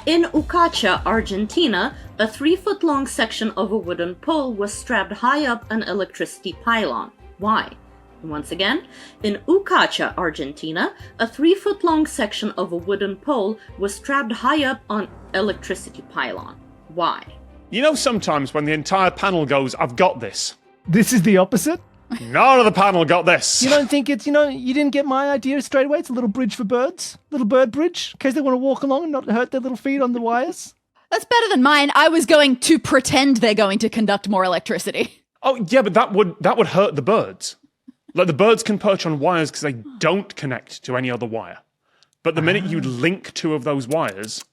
In Ucacha, Argentina, a 3-foot-long section of a wooden pole was strapped high up an electricity pylon. Why? Once again, in Ucacha, Argentina, a 3-foot-long section of a wooden pole was strapped high up on electricity pylon. Why? You know, sometimes when the entire panel goes, I've got this. This is the opposite? None of the panel got this. You don't think it's, you didn't get my idea straight away? It's a little bridge for birds? Little bird bridge? In case they want to walk along and not hurt their little feet on the wires? That's better than mine. I was going to pretend they're going to conduct more electricity. Oh, yeah, but that would hurt the birds. Like, the birds can perch on wires because they don't connect to any other wire. But the minute you link 2 of those wires,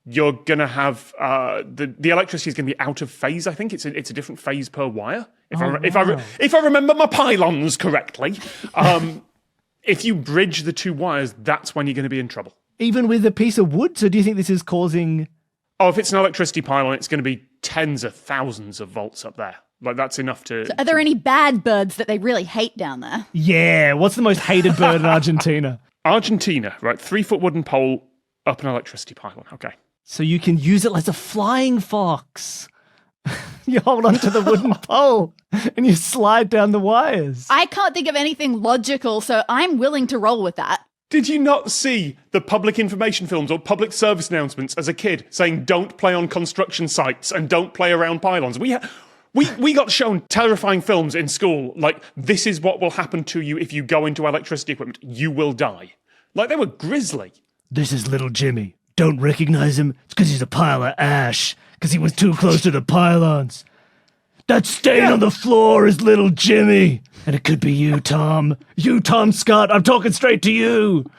you're going to have the electricity is going to be out of phase. I think it's a different phase per wire. If I remember my pylons correctly, if you bridge the 2 wires, that's when you're going to be in trouble. Even with a piece of wood? So do you think this is causing... Oh, if it's an electricity pylon, it's going to be tens of thousands of volts up there. Like, that's enough to... So are there any bad birds that they really hate down there? Yeah, what's the most hated bird in Argentina? Argentina, right? 3-foot wooden pole up an electricity pylon. Okay. So you can use it as a flying fox. You hold onto the wooden pole and you slide down the wires. I can't think of anything logical, so I'm willing to roll with that. Did you not see the public information films or public service announcements as a kid saying don't play on construction sites and don't play around pylons? We got shown terrifying films in school, like, this is what will happen to you if you go into electricity equipment. You will die. Like, they were grisly. This is little Jimmy. Don't recognize him? It's because he's a pile of ash. Because he was too close to the pylons. That stain on the floor is little Jimmy. And it could be you, Tom. You, Tom Scott. I'm talking straight to you.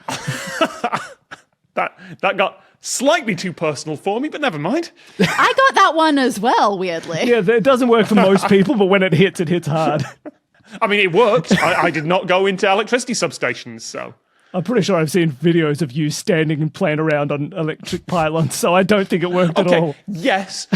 That got slightly too personal for me, but never mind. I got that one as well, weirdly. Yeah, it doesn't work for most people, but when it hits hard. I mean, it worked. I did not go into electricity substations, so... I'm pretty sure I've seen videos of you standing and playing around on electric pylons, so I don't think it worked at all. Yes,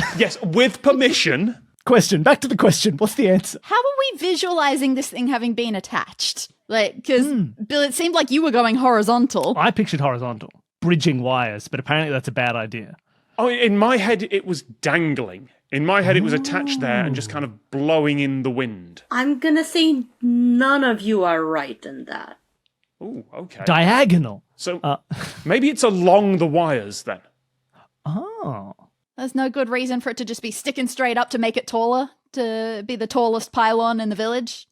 with permission. Back to the question. What's the answer? How are we visualizing this thing having been attached? Like, because, Bill, it seemed like you were going horizontal. I pictured horizontal, bridging wires, but apparently that's a bad idea. Oh, in my head, it was dangling. In my head, it was attached there and just kind of blowing in the wind. I'm gonna say none of you are right in that. Ooh, okay. Diagonal. So maybe it's along the wires then. Oh. There's no good reason for it to just be sticking straight up to make it taller, to be the tallest pylon in the village.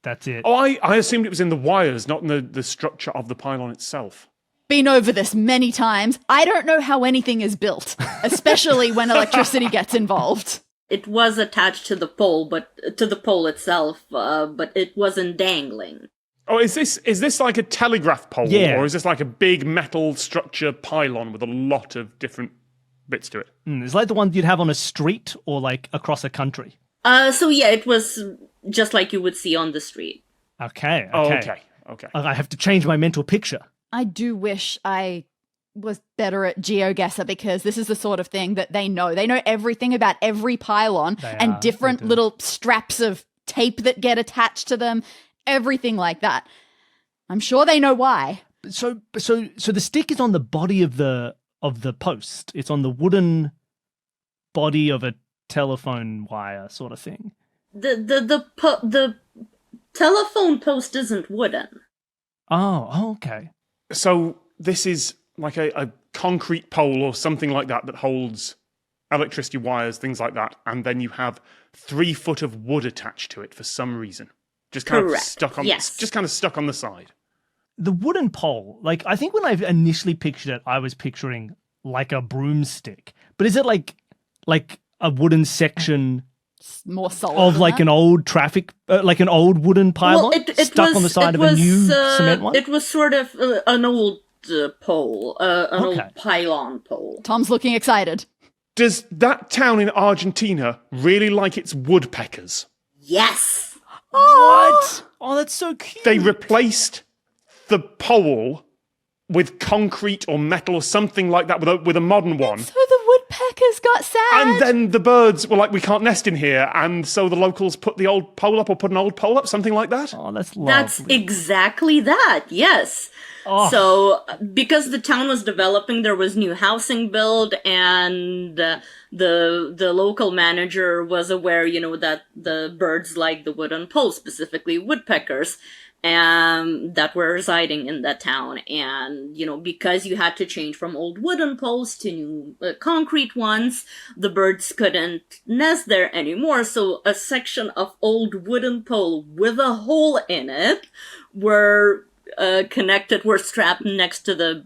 That's it. Oh, I assumed it was in the wires, not in the structure of the pylon itself. Been over this many times. I don't know how anything is built, especially when electricity gets involved. It was attached to the pole, but to the pole itself, but it wasn't dangling. Oh, is this like a telegraph pole? Yeah. Or is this like a big metal structure pylon with a lot of different bits to it? It's like the one you'd have on a street or like across a country. So yeah, it was just like you would see on the street. Okay. Oh, okay. I have to change my mental picture. I do wish I was better at GeoGuessr, because this is the sort of thing that they know. They know everything about every pylon and different little straps of tape that get attached to them. Everything like that. I'm sure they know why. So the stick is on the body of the post. It's on the wooden body of a telephone wire sort of thing. The telephone post isn't wooden. Oh, okay. So this is like a concrete pole or something like that holds electricity wires, things like that, and then you have 3 foot of wood attached to it for some reason. Just kind of stuck on the side. The wooden pole, like, I think when I initially pictured it, I was picturing like a broomstick. But is it like a wooden section more solid of like that? An old traffic, like an old wooden pylon stuck on the side of a new cement one? It was sort of an old pole, old pylon pole. Tom's looking excited. Does that town in Argentina really like its woodpeckers? Yes. What? Oh, that's so cute. They replaced the pole with concrete or metal or something like that with a modern one. So the woodpeckers got sad. And then the birds were like, we can't nest in here. And so the locals put the old pole up or put an old pole up, something like that. Oh, that's lovely. That's exactly that, yes. Oh. So, because the town was developing, there was new housing built, and the local manager was aware, that the birds like the wooden poles, specifically woodpeckers, that were residing in that town. And, because you had to change from old wooden poles to new concrete ones, the birds couldn't nest there anymore. So a section of old wooden pole with a hole in it were strapped next to the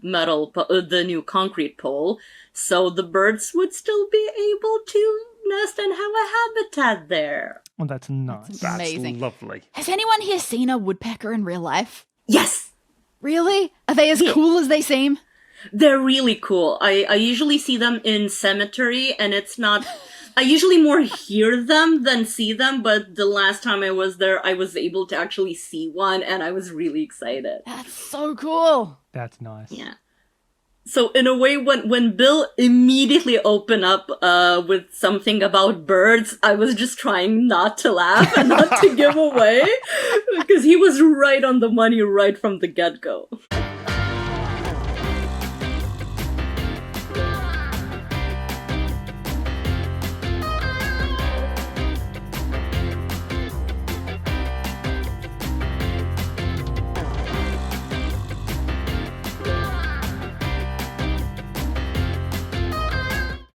the new concrete pole. So the birds would still be able to nest and have a habitat there. Oh, that's nice. That's That's amazing. lovely. Has anyone here seen a woodpecker in real life? Yes! Really? Are they as cool as they seem? They're really cool. I usually see them in cemetery, and it's not... I usually more hear them than see them, but the last time I was there, I was able to actually see one, and I was really excited. That's so cool. That's nice. Yeah. So in a way, when Bill immediately opened up with something about birds, I was just trying not to laugh and not to give away, because he was right on the money right from the get-go.